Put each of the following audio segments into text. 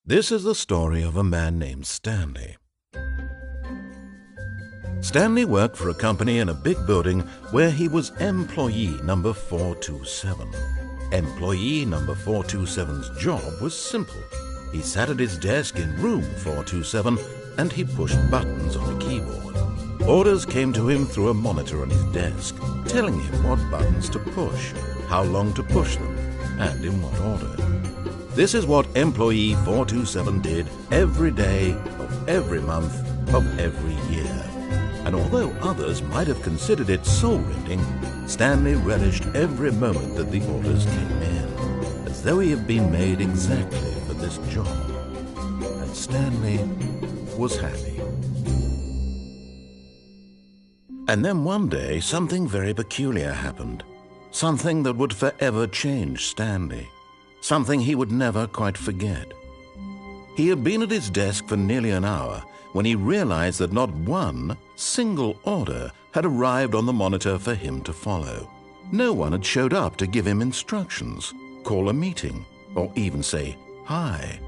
This is the story of a man named Stanley. Stanley worked for a company in a big building where he was employee number 427. Employee number 427's job was simple. He sat at his desk in room 427 and he pushed buttons on a keyboard. Orders came to him through a monitor on his desk, telling him what buttons to push, how long to push them, and in what order. This is what employee 427 did every day of every month of every year. And although others might have considered it soul-rending, Stanley relished every moment that the orders came in, as though he had been made exactly for this job. And Stanley was happy. And then one day, something very peculiar happened. Something that would forever change Stanley. Something he would never quite forget. He had been at his desk for nearly an hour when he realized that not one single order had arrived on the monitor for him to follow. No one had showed up to give him instructions, call a meeting, or even say hi.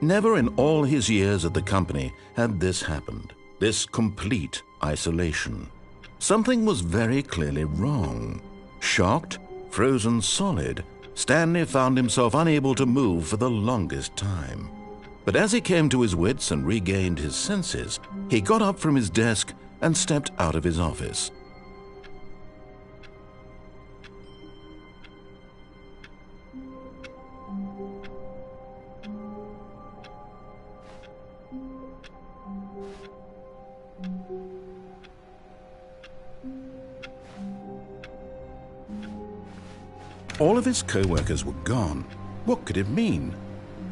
Never in all his years at the company had this happened, this complete isolation. Something was very clearly wrong. Shocked, frozen solid, Stanley found himself unable to move for the longest time. But as he came to his wits and regained his senses, he got up from his desk and stepped out of his office. All of his co-workers were gone. What could it mean?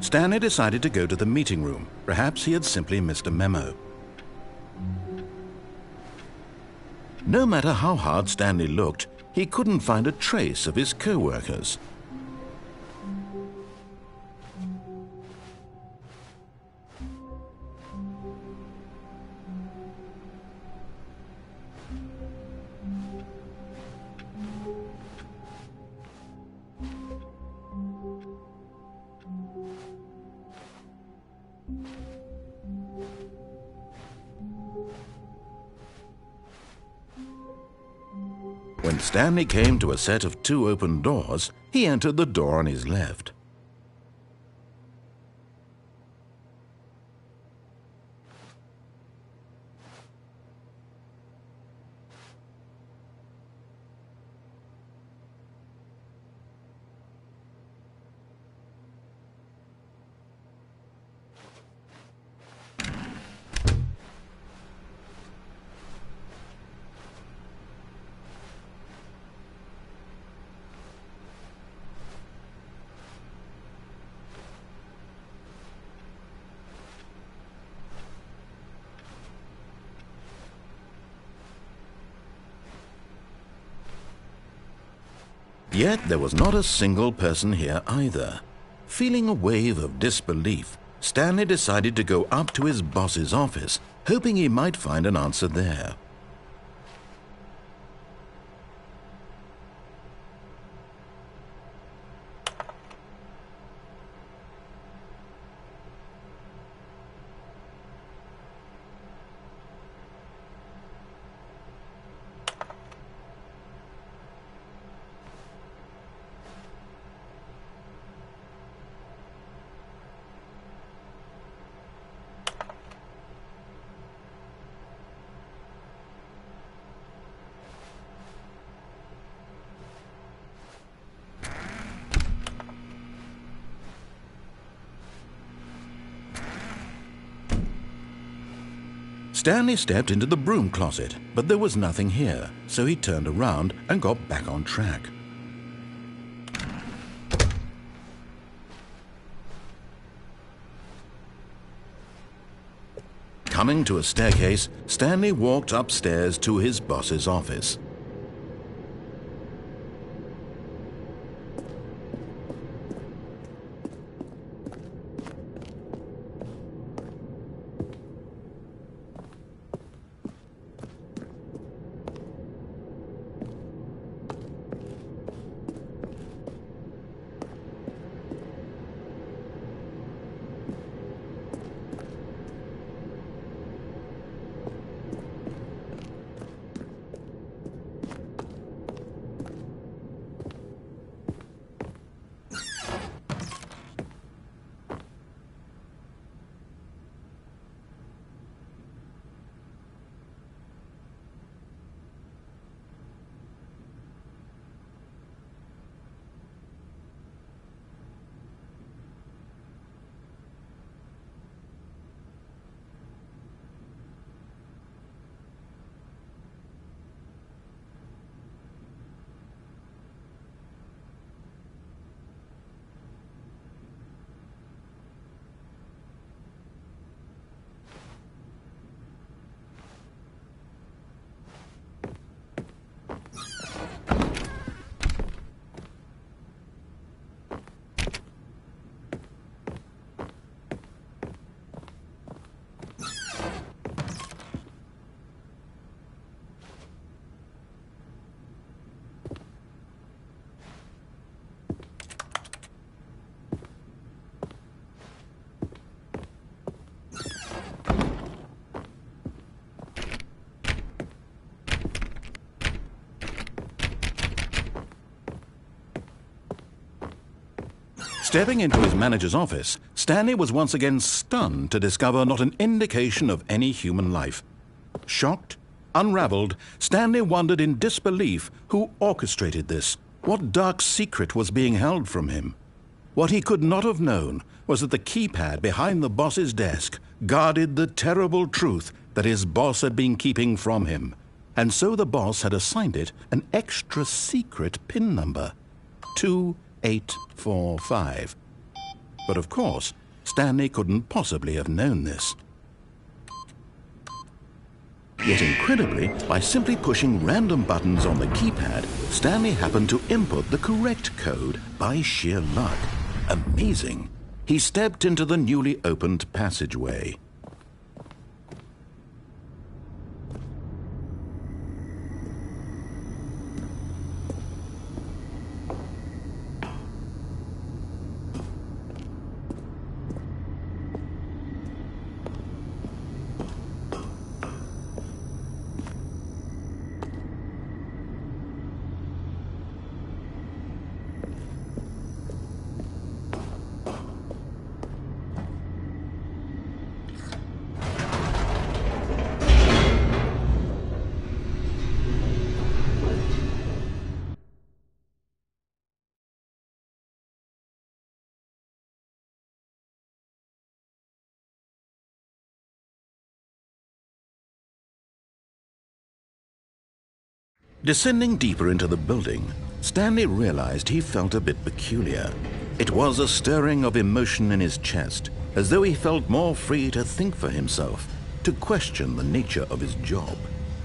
Stanley decided to go to the meeting room. Perhaps he had simply missed a memo. No matter how hard Stanley looked, he couldn't find a trace of his co-workers. When Stanley came to a set of 2 open doors, he entered the door on his left. Yet there was not a single person here either. Feeling a wave of disbelief, Stanley decided to go up to his boss's office, hoping he might find an answer there. Stanley stepped into the broom closet, but there was nothing here, so he turned around and got back on track. Coming to a staircase, Stanley walked upstairs to his boss's office. Stepping into his manager's office, Stanley was once again stunned to discover not an indication of any human life. Shocked, unraveled, Stanley wondered in disbelief who orchestrated this. What dark secret was being held from him? What he could not have known was that the keypad behind the boss's desk guarded the terrible truth that his boss had been keeping from him. And so the boss had assigned it an extra secret PIN number, 2845. But of course, Stanley couldn't possibly have known this. Yet incredibly, by simply pushing random buttons on the keypad, Stanley happened to input the correct code by sheer luck. Amazing. He stepped into the newly opened passageway. Descending deeper into the building, Stanley realized he felt a bit peculiar. It was a stirring of emotion in his chest, as though he felt more free to think for himself, to question the nature of his job.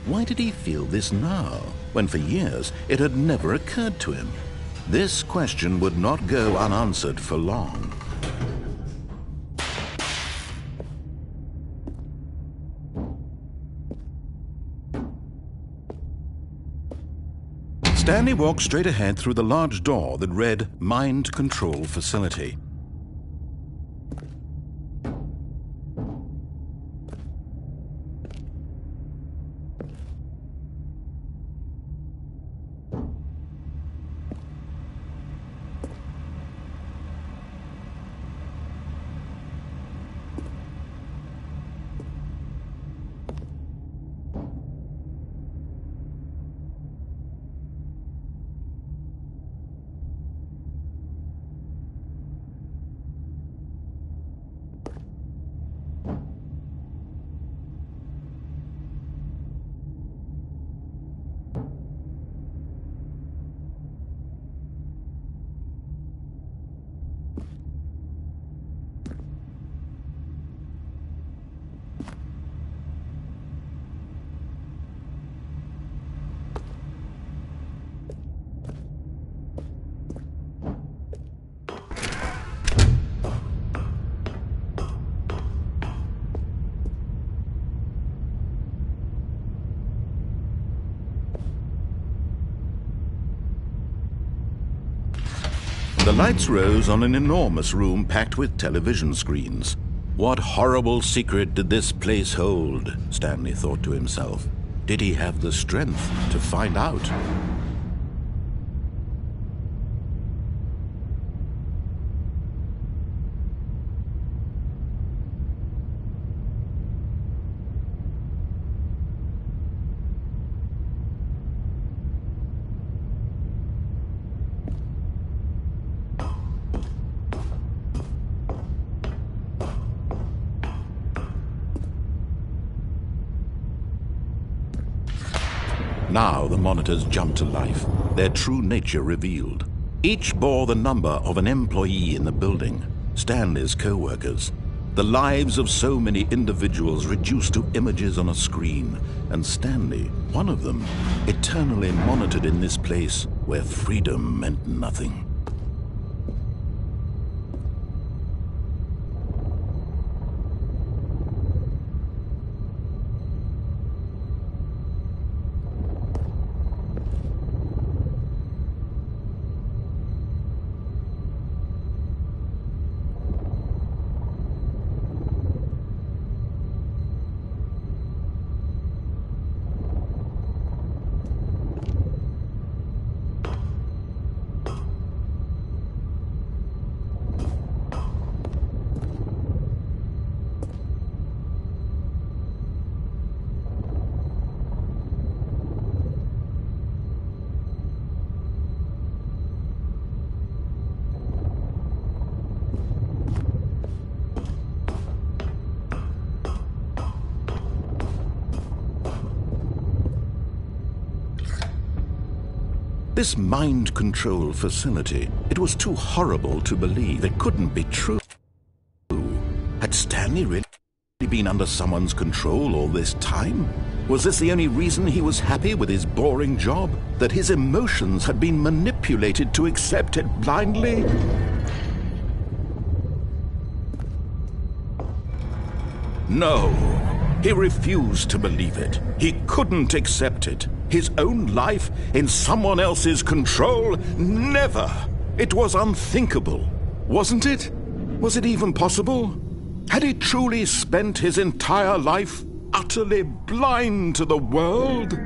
Why did he feel this now, when for years it had never occurred to him? This question would not go unanswered for long. Stanley walked straight ahead through the large door that read Mind Control Facility. The lights rose on an enormous room packed with television screens. What horrible secret did this place hold? Stanley thought to himself. Did he have the strength to find out? Now the monitors jumped to life, their true nature revealed. Each bore the number of an employee in the building, Stanley's co-workers. The lives of so many individuals reduced to images on a screen, and Stanley, one of them, eternally monitored in this place where freedom meant nothing. This mind control facility, it was too horrible to believe. It couldn't be true. Had Stanley really been under someone's control all this time? Was this the only reason he was happy with his boring job? That his emotions had been manipulated to accept it blindly? No, he refused to believe it. He couldn't accept it. His own life in someone else's control? Never! It was unthinkable, wasn't it? Was it even possible? Had he truly spent his entire life utterly blind to the world?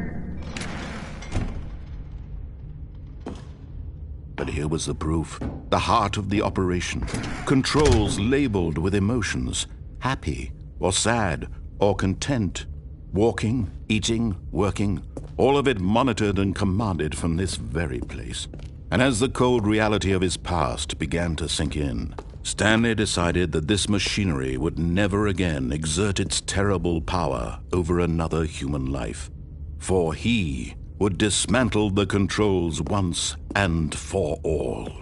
But here was the proof. The heart of the operation. Controls labeled with emotions. Happy, or sad, or content. Walking, eating, working. All of it monitored and commanded from this very place. And as the cold reality of his past began to sink in, Stanley decided that this machinery would never again exert its terrible power over another human life. For he would dismantle the controls once and for all.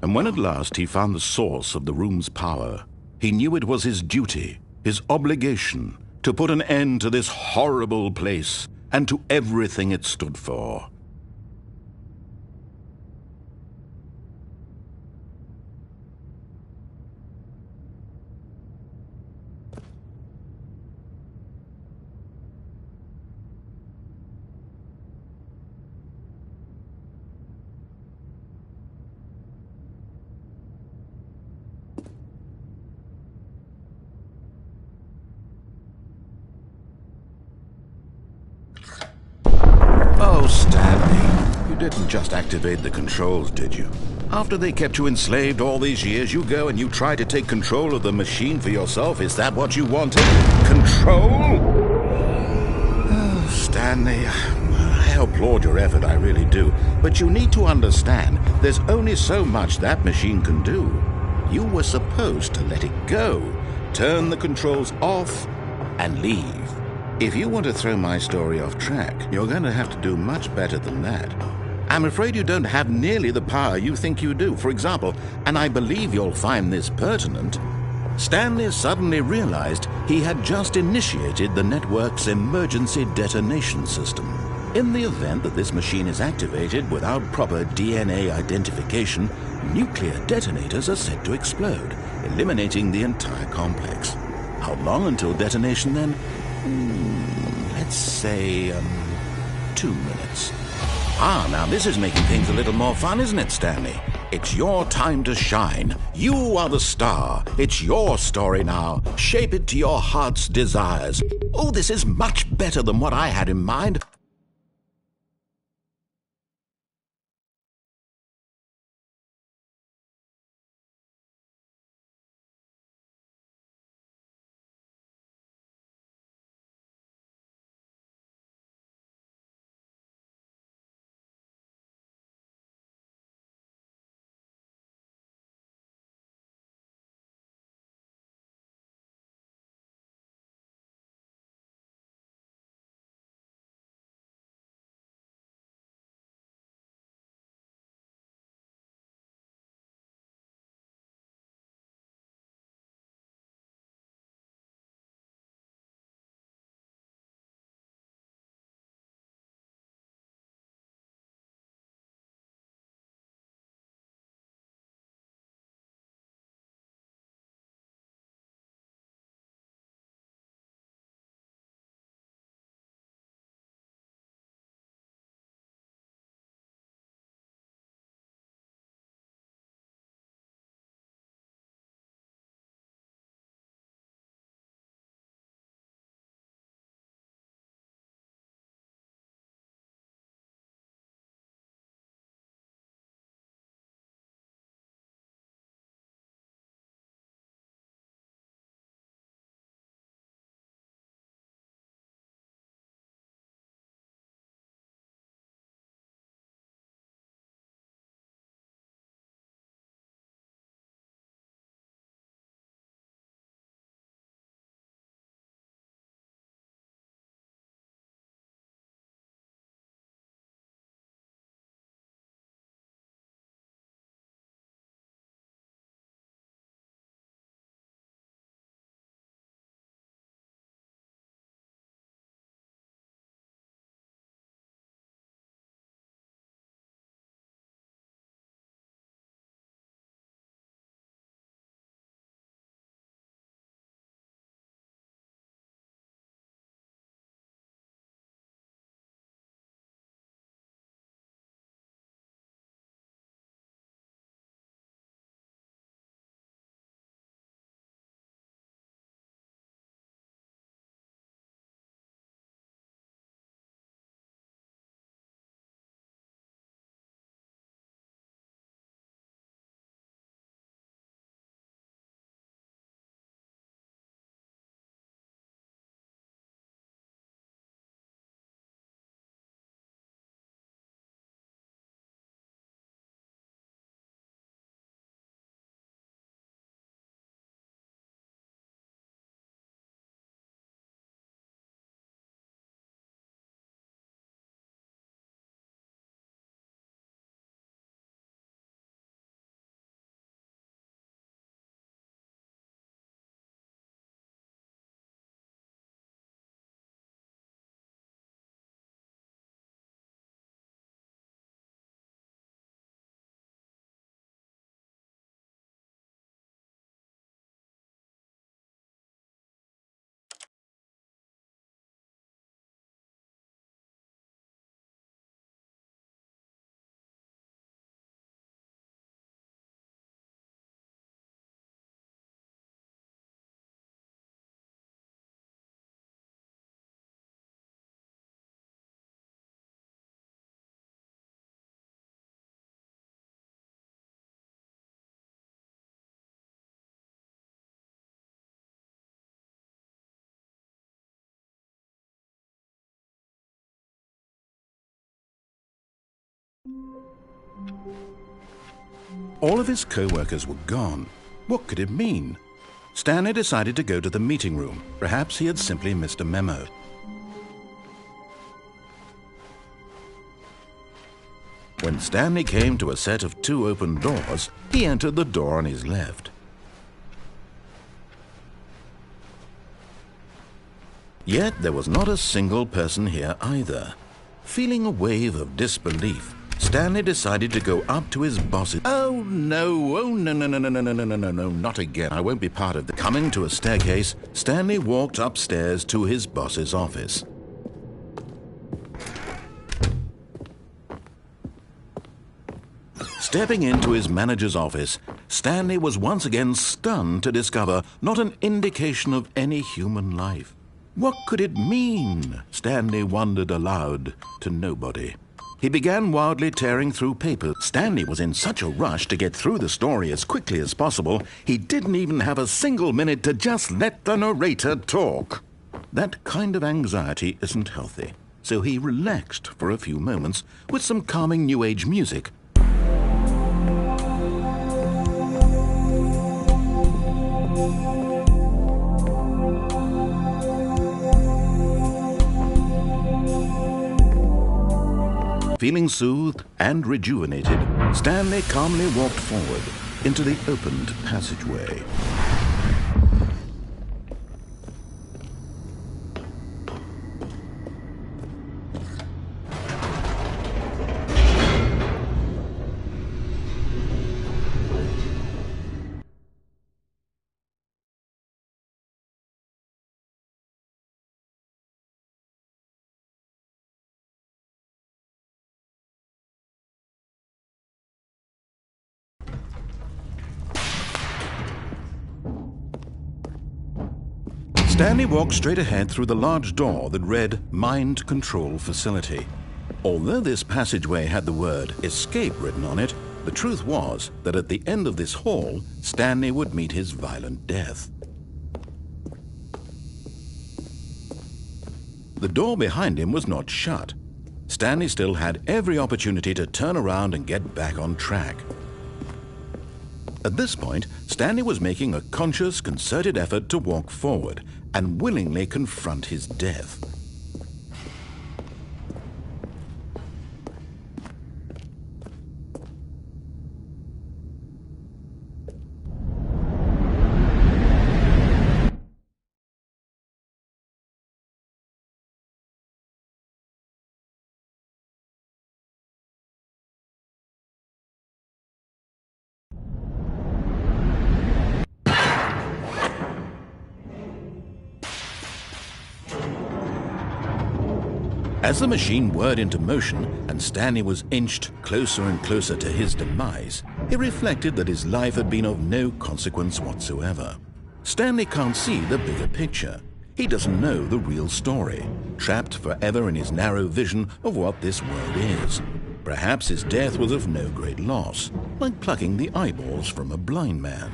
And when at last he found the source of the room's power, he knew it was his duty, his obligation, to put an end to this horrible place and to everything it stood for. Oh, Stanley, you didn't just activate the controls, did you? After they kept you enslaved all these years, you go and you try to take control of the machine for yourself. Is that what you wanted? Control? Oh, Stanley, I applaud your effort, I really do. But you need to understand, there's only so much that machine can do. You were supposed to let it go, turn the controls off, and leave. If you want to throw my story off track, you're going to have to do much better than that. I'm afraid you don't have nearly the power you think you do. For example, and I believe you'll find this pertinent, Stanley suddenly realized he had just initiated the network's emergency detonation system. In the event that this machine is activated without proper DNA identification, nuclear detonators are set to explode, eliminating the entire complex. How long until detonation then? Let's say, 2 minutes. Now this is making things a little more fun, isn't it, Stanley? It's your time to shine. You are the star. It's your story now. Shape it to your heart's desires. Oh, this is much better than what I had in mind. All of his co-workers were gone. What could it mean? Stanley decided to go to the meeting room. Perhaps he had simply missed a memo. When Stanley came to a set of 2 open doors, he entered the door on his left. Yet there was not a single person here either. Feeling a wave of disbelief, Stanley decided to go up to his boss's. Oh no, no, not again. I won't be part of the. Coming to a staircase, Stanley walked upstairs to his boss's office. Stepping into his manager's office, Stanley was once again stunned to discover not an indication of any human life. What could it mean? Stanley wondered aloud to nobody. He began wildly tearing through papers. Stanley was in such a rush to get through the story as quickly as possible, he didn't even have a single minute to just let the narrator talk. That kind of anxiety isn't healthy, so he relaxed for a few moments with some calming New Age music. Feeling soothed and rejuvenated, Stanley calmly walked forward into the opened passageway. Stanley walked straight ahead through the large door that read Mind Control Facility. Although this passageway had the word escape written on it, the truth was that at the end of this hall, Stanley would meet his violent death. The door behind him was not shut. Stanley still had every opportunity to turn around and get back on track. At this point, Stanley was making a conscious, concerted effort to walk forward and willingly confront his death. As the machine whirred into motion and Stanley was inched closer and closer to his demise, he reflected that his life had been of no consequence whatsoever. Stanley can't see the bigger picture. He doesn't know the real story, trapped forever in his narrow vision of what this world is. Perhaps his death was of no great loss, like plucking the eyeballs from a blind man.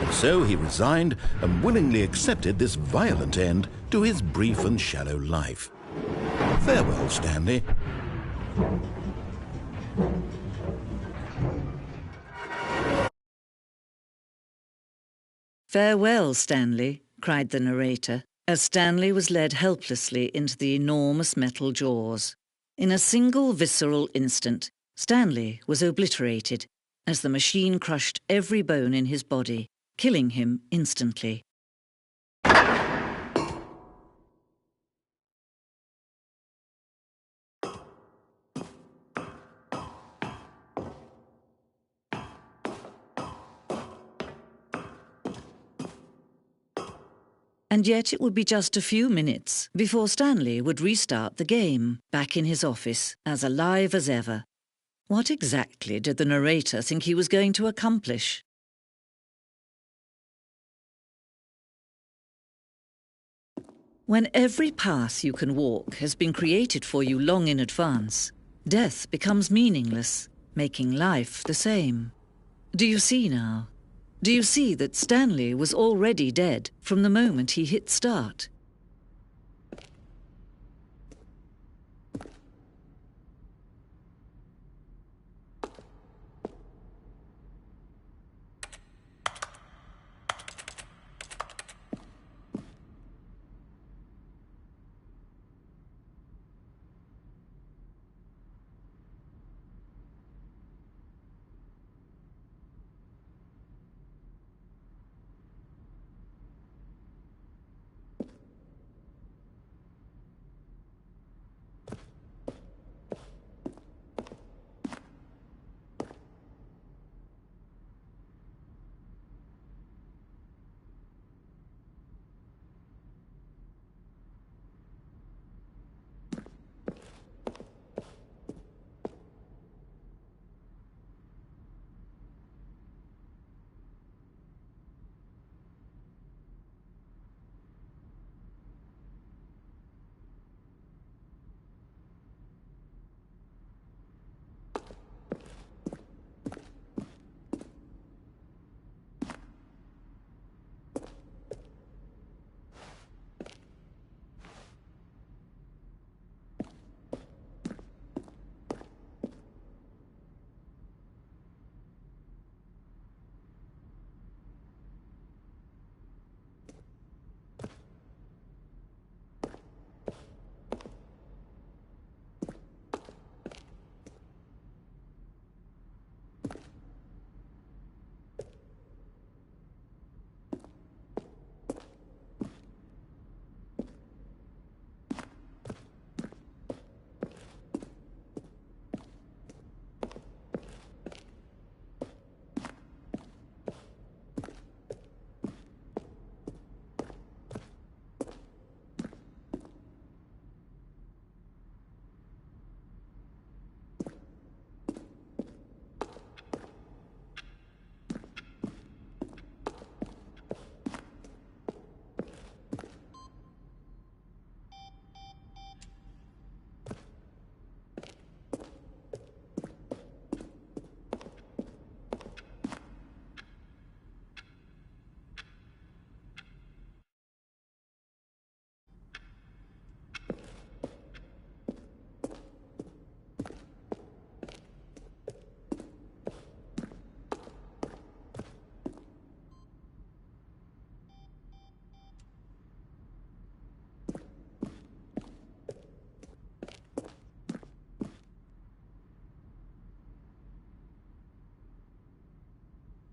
And so he resigned and willingly accepted this violent end to his brief and shallow life. Farewell, Stanley. Farewell, Stanley, cried the narrator, as Stanley was led helplessly into the enormous metal jaws. In a single visceral instant, Stanley was obliterated as the machine crushed every bone in his body, killing him instantly. And yet it would be just a few minutes before Stanley would restart the game, back in his office, as alive as ever. What exactly did the narrator think he was going to accomplish? When every path you can walk has been created for you long in advance, death becomes meaningless, making life the same. Do you see now? Do you see that Stanley was already dead from the moment he hit start?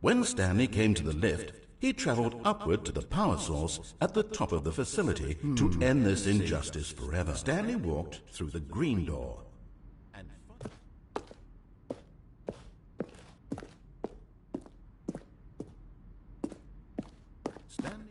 When Stanley came to the lift, he travelled upward to the power source at the top of the facility to end this injustice forever. Stanley walked through the green door. And Stanley...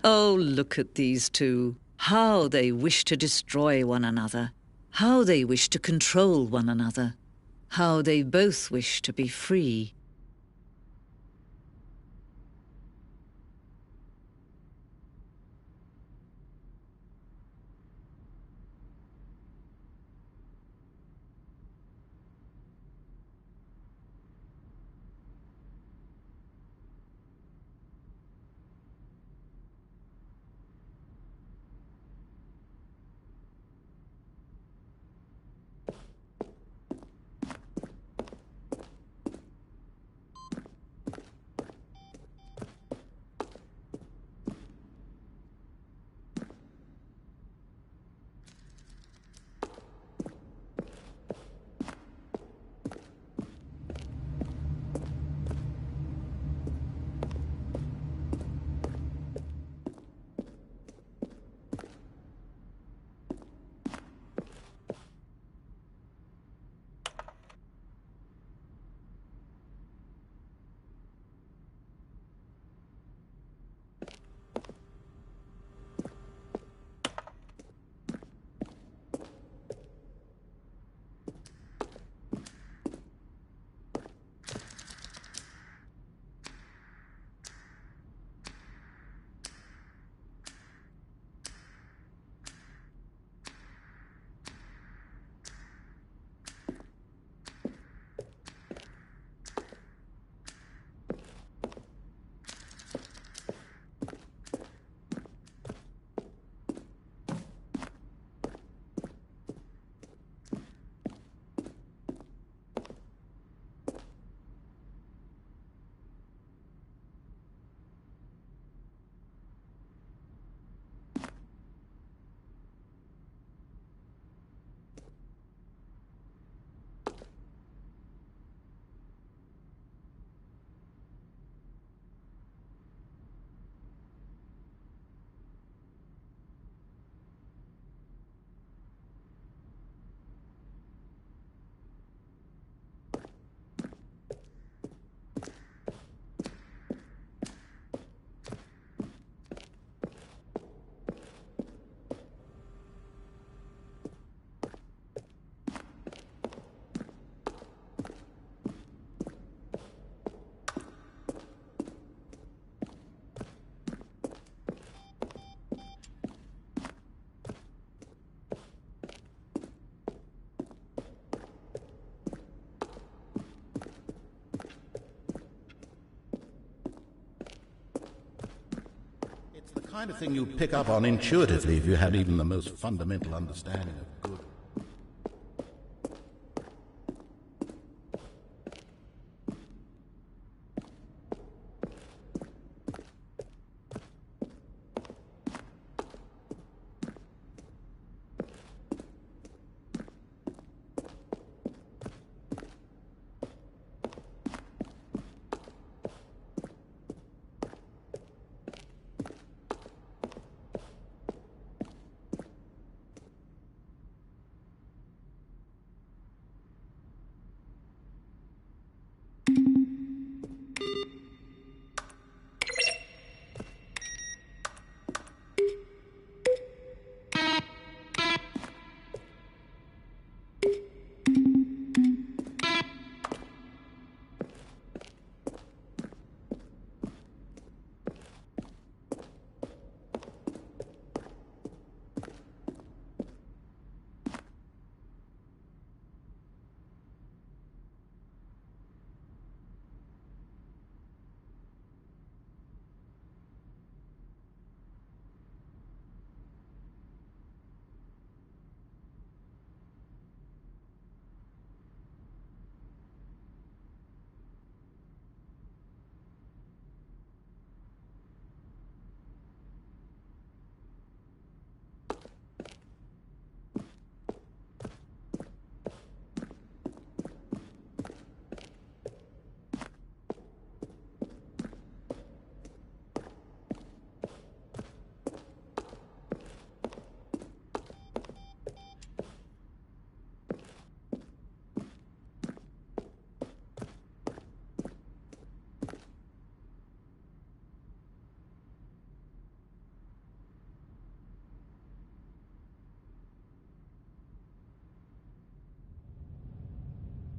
Oh, look at these two. How they wish to destroy one another. How they wish to control one another. How they both wish to be free. The kind of thing you pick up on intuitively if you had even the most fundamental understanding of good.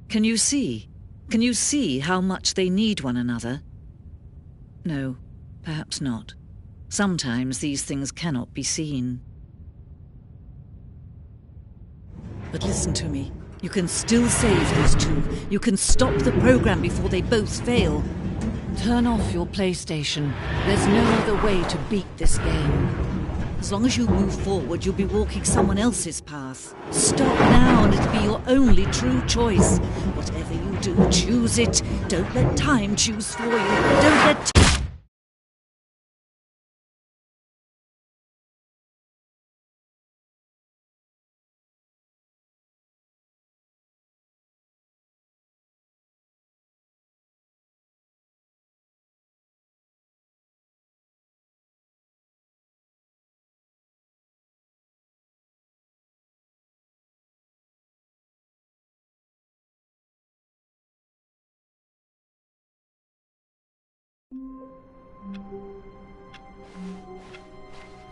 Can you see? Can you see how much they need one another? No, perhaps not. Sometimes these things cannot be seen. But listen to me. You can still save these two. You can stop the program before they both fail. Turn off your PlayStation. There's no other way to beat this game. As long as you move forward, you'll be walking someone else's path. Stop now and it'll be your only true choice. Whatever you do, choose it. Don't let time choose for you. Don't let...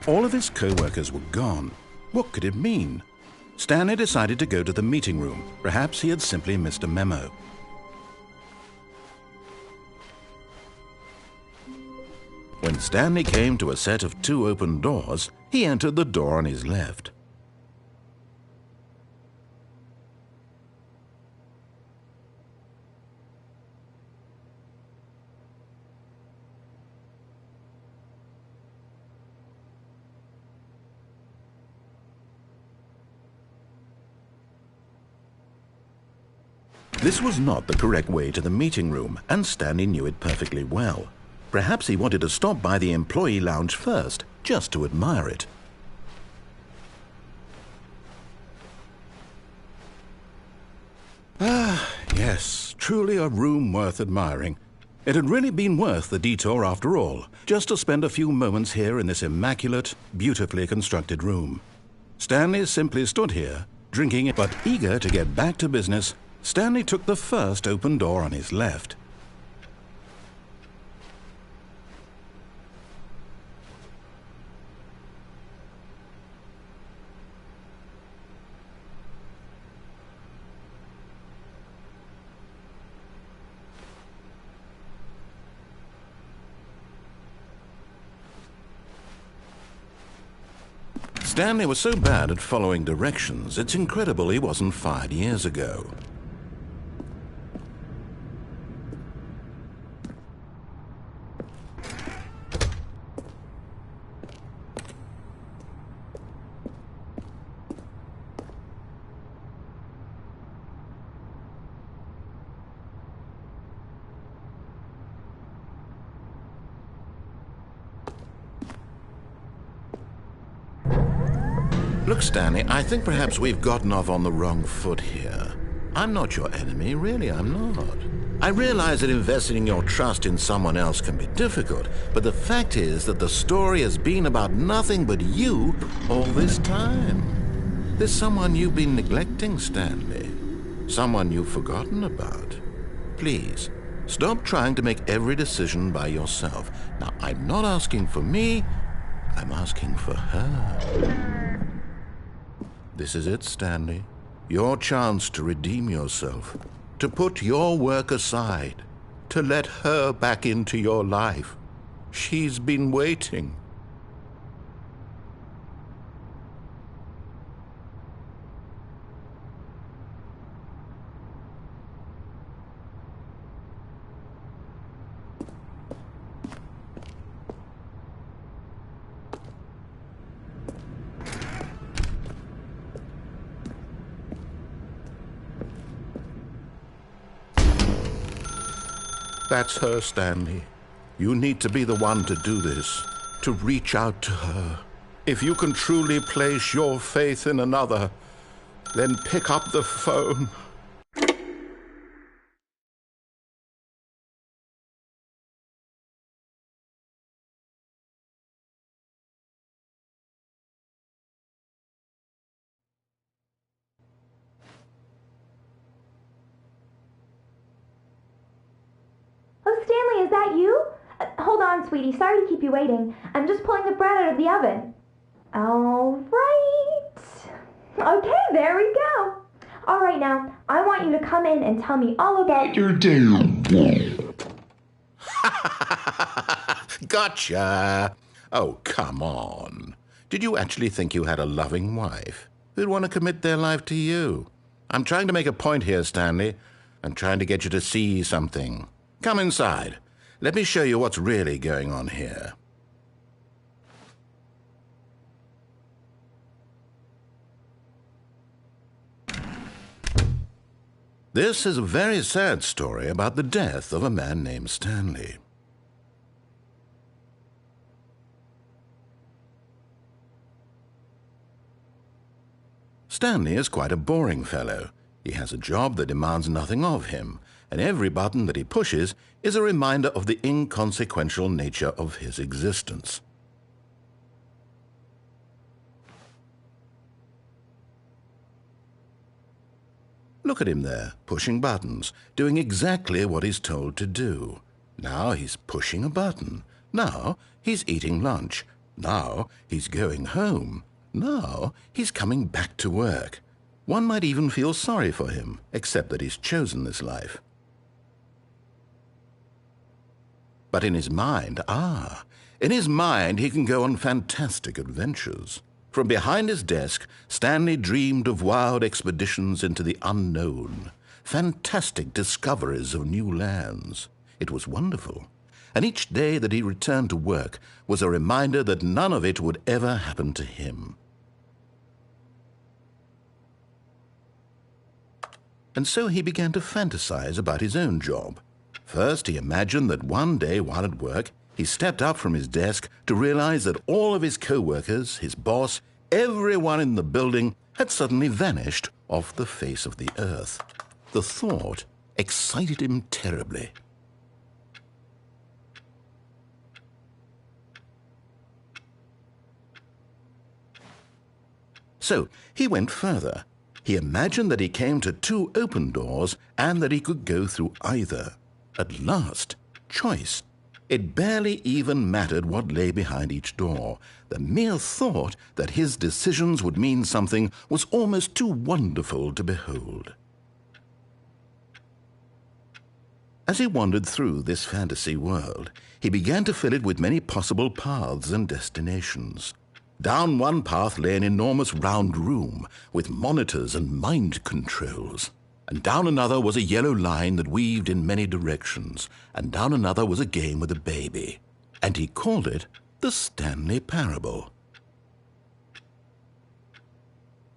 All of his co-workers were gone. What could it mean? Stanley decided to go to the meeting room. Perhaps he had simply missed a memo. When Stanley came to a set of 2 open doors, he entered the door on his left. This was not the correct way to the meeting room, and Stanley knew it perfectly well. Perhaps he wanted to stop by the employee lounge first, just to admire it. Ah, yes, truly a room worth admiring. It had really been worth the detour after all, just to spend a few moments here in this immaculate, beautifully constructed room. Stanley simply stood here, drinking it, but eager to get back to business. Stanley took the first open door on his left. Stanley was so bad at following directions, it's incredible he wasn't fired years ago. Look, Stanley, I think perhaps we've gotten off on the wrong foot here. I'm not your enemy, really, I'm not. I realize that investing your trust in someone else can be difficult, but the fact is that the story has been about nothing but you all this time. There's someone you've been neglecting, Stanley. Someone you've forgotten about. Please, stop trying to make every decision by yourself. Now, I'm not asking for me, I'm asking for her. This is it, Stanley. Your chance to redeem yourself, to put your work aside, to let her back into your life. She's been waiting. That's her, Stanley. You need to be the one to do this, to reach out to her. If you can truly place your faith in another, then pick up the phone. Oh, Stanley, is that you? Hold on, sweetie. Sorry to keep you waiting. I'm just pulling the bread out of the oven. All right. Okay, there we go. All right, now, I want you to come in and tell me all about your day. Gotcha! Oh, come on. Did you actually think you had a loving wife who'd want to commit their life to you? I'm trying to make a point here, Stanley. I'm trying to get you to see something. Come inside. Let me show you what's really going on here. This is a very sad story about the death of a man named Stanley. Stanley is quite a boring fellow. He has a job that demands nothing of him, and every button that he pushes is a reminder of the inconsequential nature of his existence. Look at him there, pushing buttons, doing exactly what he's told to do. Now he's pushing a button. Now he's eating lunch. Now he's going home. Now he's coming back to work. One might even feel sorry for him, except that he's chosen this life. But in his mind, he can go on fantastic adventures. From behind his desk, Stanley dreamed of wild expeditions into the unknown, fantastic discoveries of new lands. It was wonderful, and each day that he returned to work was a reminder that none of it would ever happen to him. And so he began to fantasize about his own job. First, he imagined that one day while at work, he stepped up from his desk to realize that all of his co-workers, his boss, everyone in the building had suddenly vanished off the face of the earth. The thought excited him terribly. So he went further. He imagined that he came to 2 open doors and that he could go through either. At last, choice. It barely even mattered what lay behind each door. The mere thought that his decisions would mean something was almost too wonderful to behold. As he wandered through this fantasy world, he began to fill it with many possible paths and destinations. Down one path lay an enormous round room with monitors and mind controls. And down another was a yellow line that weaved in many directions. And down another was a game with a baby. And he called it the Stanley Parable.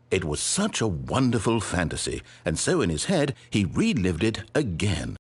It was such a wonderful fantasy, and so in his head he relived it again